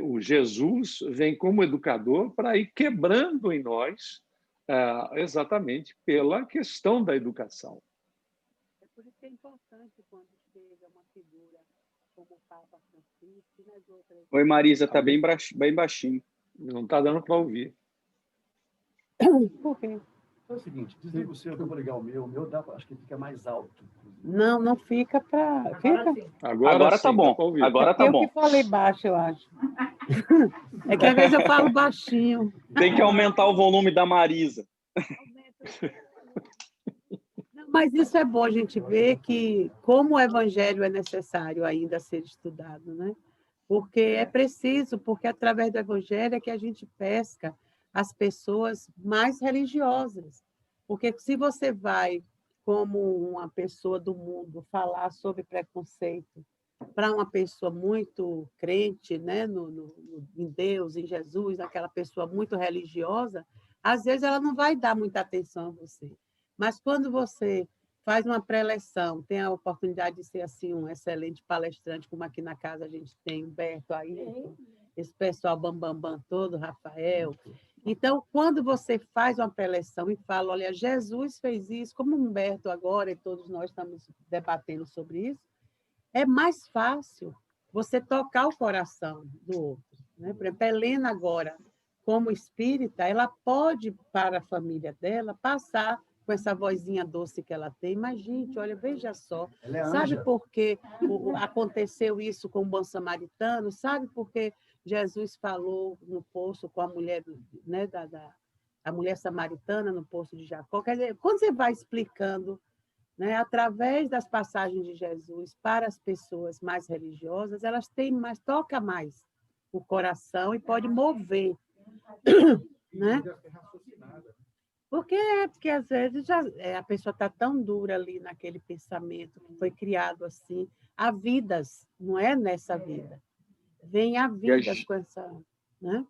o Jesus vem como educador para ir quebrando em nós exatamente pela questão da educação. É por isso que é importante quando chega uma figura como o Papa Francisco e nas outras... Oi, Marisa, está bem baixinho. Não está dando para ouvir. Por quê? É o seguinte, desliga o seu, que eu vou ligar o meu acho que fica mais alto. Não fica para... Fica? Agora tá bom. Agora tá bom. Eu que falei baixo, eu acho. É que às vezes eu falo baixinho. Tem que aumentar o volume da Marisa. Mas isso é bom a gente ver que como o evangelho é necessário ainda ser estudado, né? Porque é preciso, porque através do evangelho é que a gente pesca as pessoas mais religiosas. Porque se você vai, como uma pessoa do mundo, falar sobre preconceito para uma pessoa muito crente, né, em Deus, em Jesus, aquela pessoa muito religiosa, às vezes ela não vai dar muita atenção a você. Mas quando você faz uma preleção, tem a oportunidade de ser assim um excelente palestrante, como aqui na casa a gente tem Humberto aí, esse pessoal bambambam todo, Rafael. Então, quando você faz uma preleção e fala, olha, Jesus fez isso, como Humberto agora, e todos nós estamos debatendo sobre isso, é mais fácil você tocar o coração do outro, né? Por exemplo, a Helena agora, como espírita, ela pode, para a família dela, passar com essa vozinha doce que ela tem. Mas, gente, olha, veja só, sabe por que aconteceu isso com o bom samaritano? Sabe por que Jesus falou no poço com a mulher, né, a mulher samaritana no poço de Jacó? Quer dizer, quando você vai explicando, né, através das passagens de Jesus para as pessoas mais religiosas, elas têm mais, toca mais o coração e pode mover, né? Porque às vezes a pessoa está tão dura ali naquele pensamento que foi criado assim. Há vidas, não é nessa vida. Vem a vidas com essa, né?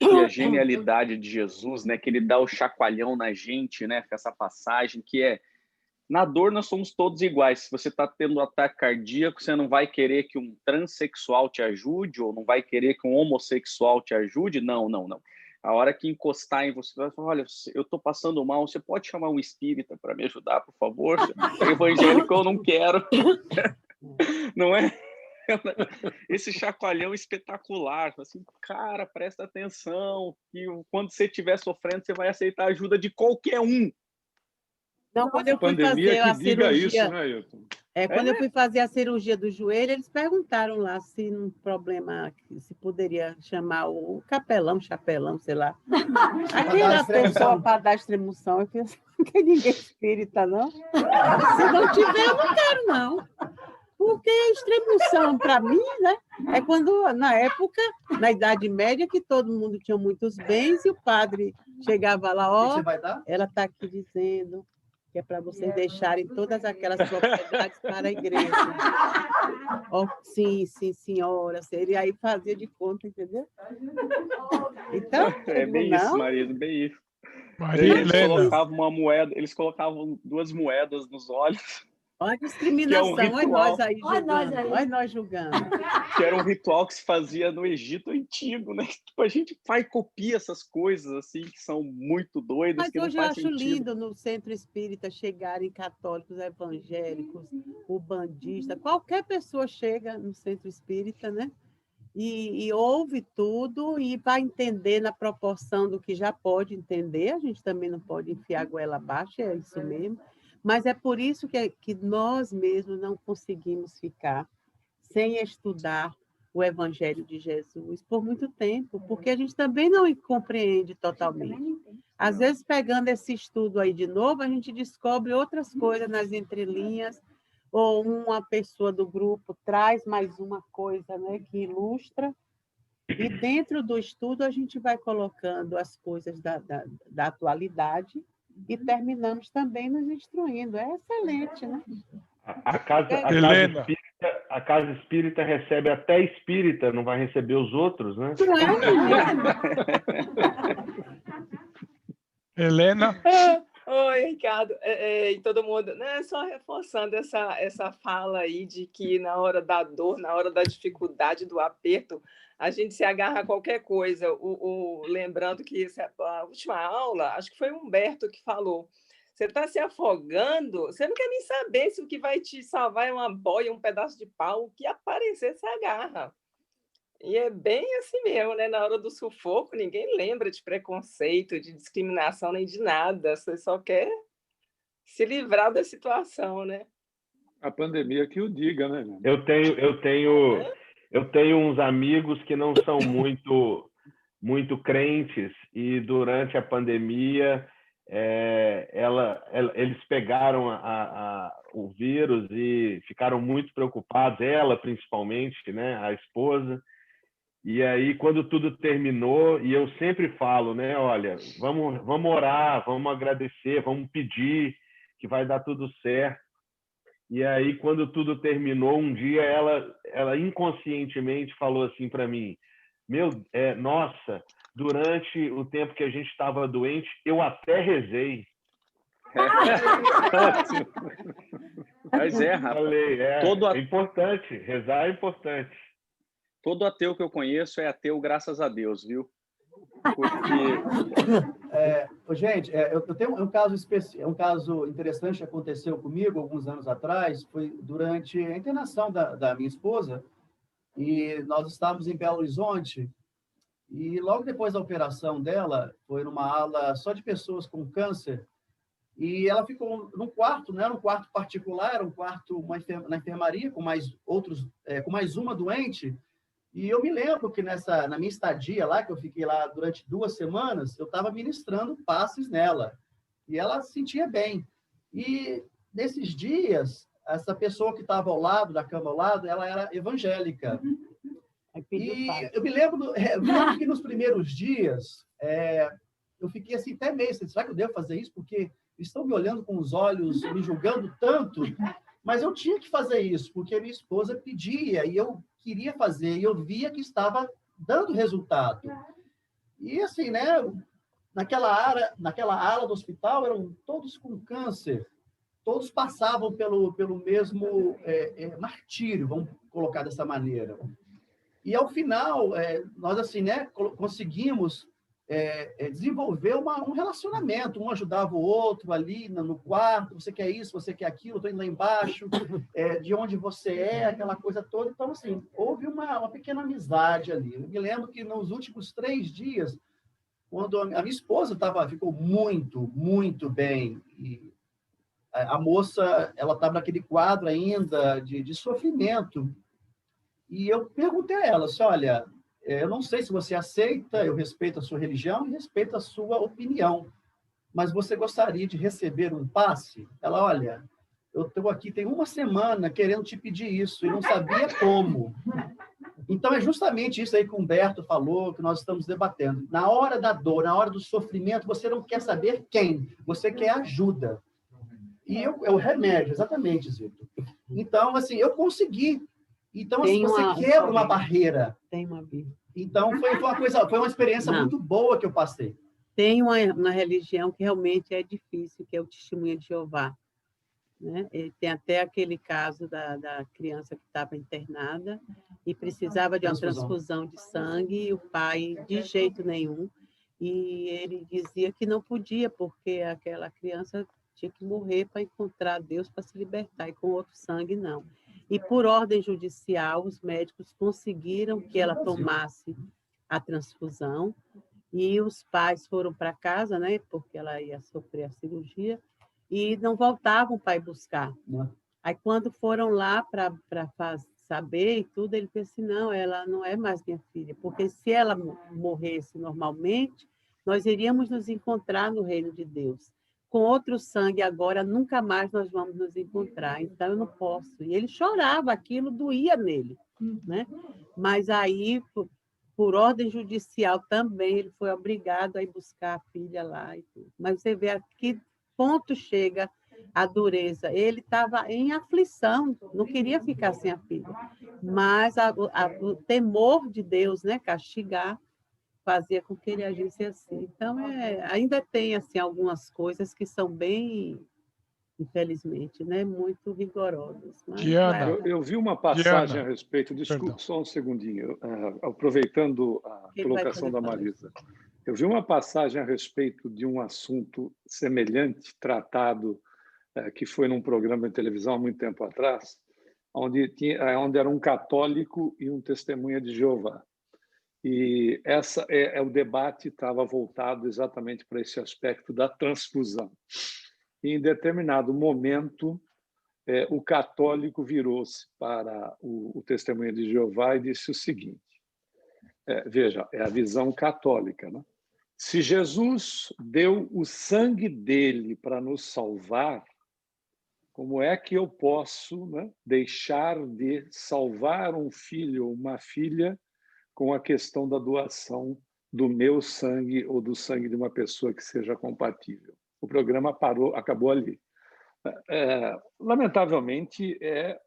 E a genialidade de Jesus, né, que ele dá o chacoalhão na gente, né, com essa passagem que é: na dor nós somos todos iguais. Se você está tendo um ataque cardíaco, você não vai querer que um transexual te ajude ou não vai querer que um homossexual te ajude? Não. A hora que encostar em você, vai falar: olha, eu estou passando mal, você pode chamar um espírita para me ajudar, por favor? Evangélico eu não quero. Não é? Esse chacoalhão espetacular. Assim, cara, presta atenção, que quando você estiver sofrendo, você vai aceitar a ajuda de qualquer um. Não, quando eu fui fazer a cirurgia, isso, né, Ailton? Quando eu fui fazer a cirurgia do joelho, eles perguntaram lá se um problema, se poderia chamar o chapelão, sei lá. Aquela pessoa para dar extremunção. Eu pensei, não tem ninguém espírita, não. Se não tiver, eu não quero, não. Porque extremunção, para mim, né, é quando, na época, na Idade Média, que todo mundo tinha muitos bens e o padre chegava lá, ó, ela está aqui dizendo que é para vocês deixarem todas aquelas propriedades para a igreja. Oh, sim, senhora. Ele aí fazia de conta, entendeu? Então, é bem isso, Marisa, bem isso. Eles colocavam 2 moedas nos olhos. Olha a discriminação, olha nós aí julgando. Olha nós julgando. Que era um ritual que se fazia no Egito Antigo, né? Tipo, a gente vai e copia essas coisas assim que são muito doidas. Mas que hoje não eu faz acho sentido. lindo no centro espírita chegarem católicos, evangélicos, ubandistas, qualquer pessoa chega no centro espírita, né? E ouve tudo e vai entender na proporção do que já pode entender. A gente também não pode enfiar a goela abaixo, é isso mesmo. Mas é por isso que nós mesmos não conseguimos ficar sem estudar o Evangelho de Jesus por muito tempo, porque a gente também não compreende totalmente. Às vezes, pegando esse estudo aí de novo, a gente descobre outras coisas nas entrelinhas, ou uma pessoa do grupo traz mais uma coisa, né, que ilustra, e dentro do estudo a gente vai colocando as coisas da atualidade, e terminamos também nos instruindo. É excelente, né? A casa espírita recebe até espírita, não vai receber os outros, né? Helena? Oi, Ricardo, e todo mundo, né? Só reforçando essa fala aí de que na hora da dor, na hora da dificuldade, do aperto, a gente se agarra a qualquer coisa. Lembrando que a última aula, acho que foi o Humberto que falou, você está se afogando, você não quer nem saber se o que vai te salvar é uma boia, um pedaço de pau, o que aparecer, você agarra. E é bem assim mesmo, né? Na hora do sufoco, ninguém lembra de preconceito, de discriminação, nem de nada. Você só quer se livrar da situação, né? A pandemia que o diga, né? Eu tenho uns amigos que não são muito crentes e durante a pandemia eles pegaram o vírus e ficaram muito preocupados, ela principalmente, né? A esposa. E aí, quando tudo terminou, e eu sempre falo, né? Olha, vamos orar, vamos agradecer, vamos pedir que vai dar tudo certo. E aí, quando tudo terminou, um dia ela inconscientemente falou assim para mim: nossa, durante o tempo que a gente estava doente, eu até rezei. Mas rapaz. Falei, é importante, rezar é importante. Todo ateu que eu conheço é ateu, graças a Deus, viu? Gente, eu tenho um caso especial, um caso interessante que aconteceu comigo alguns anos atrás. Foi durante a internação da minha esposa, e nós estávamos em Belo Horizonte, e logo depois da operação dela, foi numa ala só de pessoas com câncer, e ela ficou num quarto, não era um quarto particular, era um quarto na enfermaria, com mais uma doente. E eu me lembro que na minha estadia lá, que eu fiquei lá durante 2 semanas, eu estava ministrando passes nela. E ela se sentia bem. E nesses dias, essa pessoa que estava ao lado, da cama ao lado, ela era evangélica. E eu me lembro que nos primeiros dias, eu fiquei assim até meio, será que eu devo fazer isso? Porque estão me olhando com os olhos, me julgando tanto. Mas eu tinha que fazer isso, porque minha esposa pedia, e eu queria fazer, e eu via que estava dando resultado. E assim, né, naquela ala do hospital, eram todos com câncer, todos passavam pelo mesmo martírio, vamos colocar dessa maneira. E ao final, nós assim, né, conseguimos desenvolver um relacionamento, um ajudava o outro ali no quarto, você quer isso, você quer aquilo, estou indo lá embaixo, de onde você é, aquela coisa toda. Então, assim, houve uma pequena amizade ali. Eu me lembro que nos últimos 3 dias, quando a minha esposa ficou muito, muito bem, e a moça, ela estava naquele quadro ainda de sofrimento, e eu perguntei a ela, assim, olha, eu não sei se você aceita, eu respeito a sua religião e respeito a sua opinião, mas você gostaria de receber um passe? Ela, olha, eu estou aqui tem 1 semana querendo te pedir isso e não sabia como. Então, é justamente isso aí que o Humberto falou, que nós estamos debatendo. Na hora da dor, na hora do sofrimento, você não quer saber quem, você quer ajuda. E o remédio, exatamente, Zito. Então, assim, eu consegui. Então, assim, você quebra uma barreira. Tem uma Bíblia. Então, foi uma experiência muito boa que eu passei. Tem uma religião que realmente é difícil, que é o Testemunha de Jeová. Né? Ele tem até aquele caso da criança que estava internada e precisava de uma transfusão de sangue, e o pai, de jeito nenhum, e ele dizia que não podia, porque aquela criança tinha que morrer para encontrar Deus, para se libertar, e com outro sangue, não. E, por ordem judicial, os médicos conseguiram que ela tomasse a transfusão, e os pais foram para casa, né, porque ela ia sofrer a cirurgia, e não voltavam para ir buscar. Aí, quando foram lá para saber e tudo, ele disse assim, não, ela não é mais minha filha, porque se ela morresse normalmente, nós iríamos nos encontrar no reino de Deus. Com outro sangue agora, nunca mais nós vamos nos encontrar, então eu não posso. E ele chorava, aquilo doía nele, né? Mas aí, por ordem judicial também, ele foi obrigado a ir buscar a filha lá e tudo. Mas você vê a que ponto chega a dureza. Ele estava em aflição, não queria ficar sem a filha. Mas o temor de Deus, né, castigar, fazia com que ele agisse assim. Então, ainda tem assim, algumas coisas que são bem, infelizmente, né, muito rigorosas. Mas Diana, eu vi uma passagem a respeito, perdão. desculpe só um segundinho, aproveitando a colocação da Marisa. Eu vi uma passagem a respeito de um assunto semelhante, tratado, que foi num programa de televisão há muito tempo atrás, onde era um católico e um testemunha de Jeová. E o debate estava voltado exatamente para esse aspecto da transfusão. E, em determinado momento, o católico virou-se para o testemunha de Jeová e disse o seguinte, veja, é a visão católica, né? Se Jesus deu o sangue dele para nos salvar, como é que eu posso, né, deixar de salvar um filho ou uma filha com a questão da doação do meu sangue ou do sangue de uma pessoa que seja compatível? O programa acabou ali. Lamentavelmente,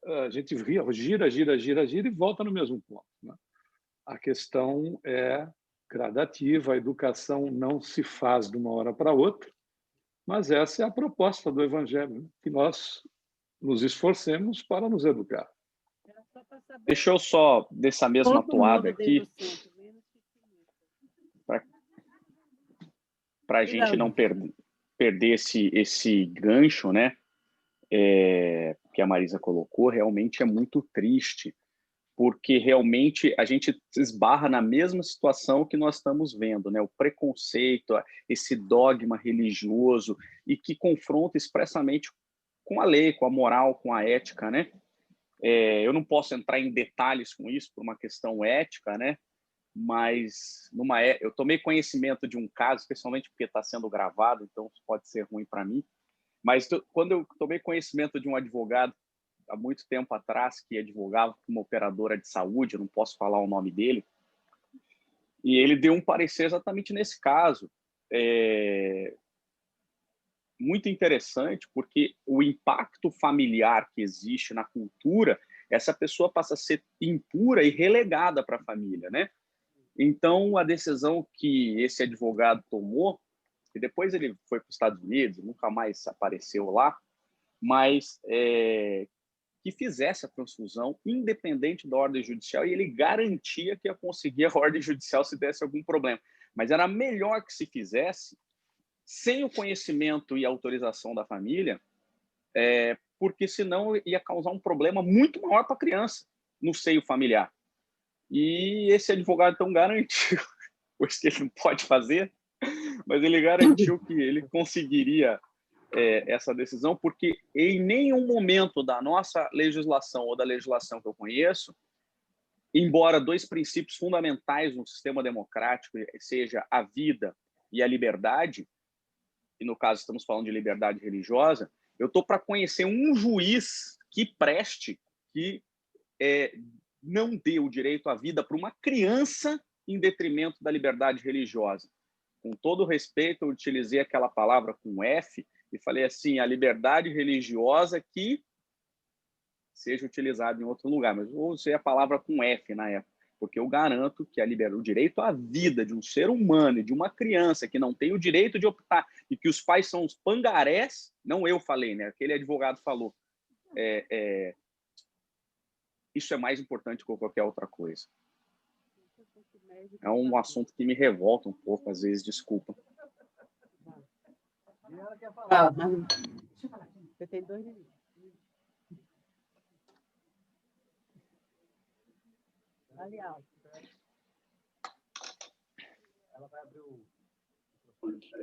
a gente gira e volta no mesmo ponto, né? A questão é gradativa, a educação não se faz de uma hora para outra, mas essa é a proposta do Evangelho, né? Que nós nos esforcemos para nos educar. Deixa eu só, dessa mesma toada aqui, para a gente não perder esse gancho, né? Que a Marisa colocou, realmente é muito triste, porque realmente a gente esbarra na mesma situação que nós estamos vendo, né? O preconceito, esse dogma religioso, e que confronta expressamente com a lei, com a moral, com a ética, né? Eu não posso entrar em detalhes com isso por uma questão ética, né? Mas eu tomei conhecimento de um caso, especialmente porque está sendo gravado, então isso pode ser ruim para mim, mas quando eu tomei conhecimento de um advogado há muito tempo atrás, que advogava com uma operadora de saúde, eu não posso falar o nome dele, e ele deu um parecer exatamente nesse caso. Muito interessante, porque o impacto familiar que existe na cultura, essa pessoa passa a ser impura e relegada para a família, né? Então, a decisão que esse advogado tomou, e depois ele foi para os Estados Unidos, nunca mais apareceu lá, mas que fizesse a transfusão independente da ordem judicial, e ele garantia que ia conseguir a ordem judicial se desse algum problema. Mas era melhor que se fizesse sem o conhecimento e autorização da família, porque senão ia causar um problema muito maior para a criança no seio familiar. E esse advogado então garantiu, pois que ele não pode fazer, mas ele garantiu que ele conseguiria essa decisão, porque em nenhum momento da nossa legislação ou da legislação que eu conheço, embora dois princípios fundamentais no sistema democrático seja a vida e a liberdade, e no caso estamos falando de liberdade religiosa, eu estou para conhecer um juiz que preste, que não dê o direito à vida para uma criança em detrimento da liberdade religiosa. Com todo respeito, eu utilizei aquela palavra com F e falei assim, a liberdade religiosa que seja utilizada em outro lugar, mas vou usar a palavra com F na época, porque eu garanto que o direito à vida de um ser humano e de uma criança que não tem o direito de optar e que os pais são os pangarés, não eu falei, né? Aquele advogado falou, isso é mais importante que qualquer outra coisa. É um assunto que me revolta um pouco, às vezes, desculpa. Você tem 2 minutos.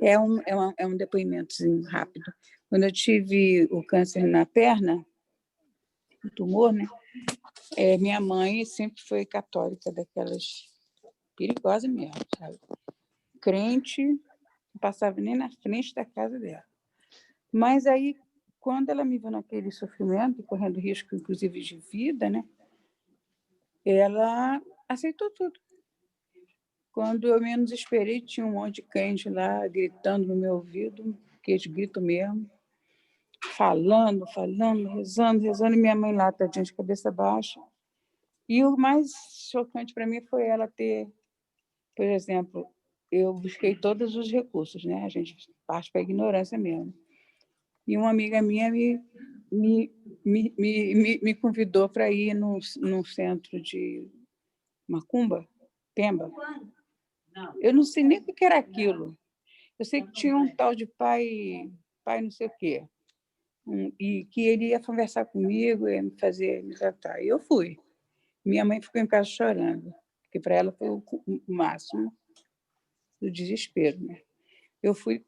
É um depoimentozinho rápido. Quando eu tive o câncer na perna, o tumor, né? Minha mãe sempre foi católica, daquelas perigosas mesmo, sabe? Crente, não passava nem na frente da casa dela. Mas aí, quando ela me viu naquele sofrimento, correndo risco, inclusive, de vida, né? Ela aceitou tudo. Quando eu menos esperei, tinha um monte de crente lá gritando no meu ouvido, que eles gritam mesmo, falando, rezando, e minha mãe lá, tadinha, de cabeça baixa. E o mais chocante para mim foi ela ter Por exemplo, eu busquei todos os recursos, né? A gente parte para a ignorância mesmo. E uma amiga minha me convidou para ir num centro de macumba, Pemba. Eu não sei nem o que era aquilo. Eu sei que tinha um tal de pai não sei o quê, e que ele ia conversar comigo, ia me tratar. E eu fui. Minha mãe ficou em casa chorando, porque para ela foi o máximo do desespero, né? Eu fui,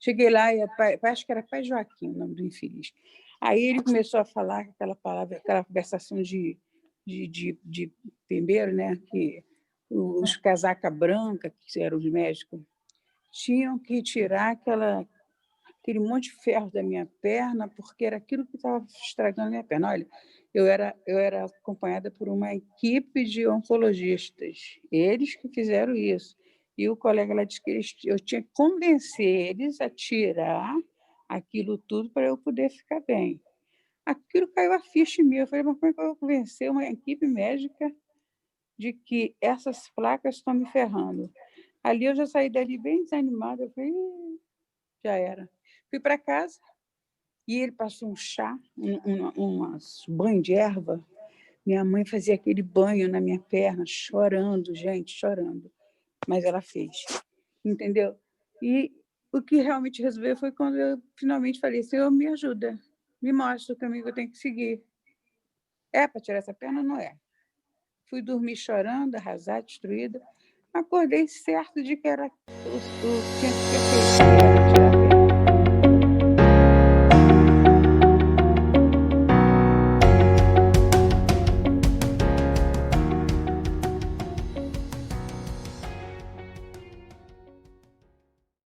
cheguei lá, e acho que era Pai Joaquim, o nome do infeliz. Aí ele começou a falar aquela palavra, aquela conversação de pembeiro, né? Que os casaca branca, que eram os médicos, tinham que tirar aquele monte de ferro da minha perna, porque era aquilo que estava estragando a minha perna. Olha, eu era acompanhada por uma equipe de oncologistas, eles que fizeram isso. E o colega lá disse que eu tinha que convencer eles a tirar aquilo tudo para eu poder ficar bem. Aquilo caiu a ficha em mim. Eu falei, mas como é que eu vou convencer uma equipe médica de que essas placas estão me ferrando? Ali eu já saí dali bem desanimada. Eu falei, já era. Fui para casa e ele passou um chá, um banho de erva. Minha mãe fazia aquele banho na minha perna, chorando, gente, chorando. Mas ela fez, entendeu? E o que realmente resolveu foi quando eu finalmente falei, Senhor, me ajuda, me mostra o caminho que eu tenho que seguir. É para tirar essa perna? Não é. Fui dormir chorando, arrasada, destruída. Acordei certo de que era o que tinha que ser feito.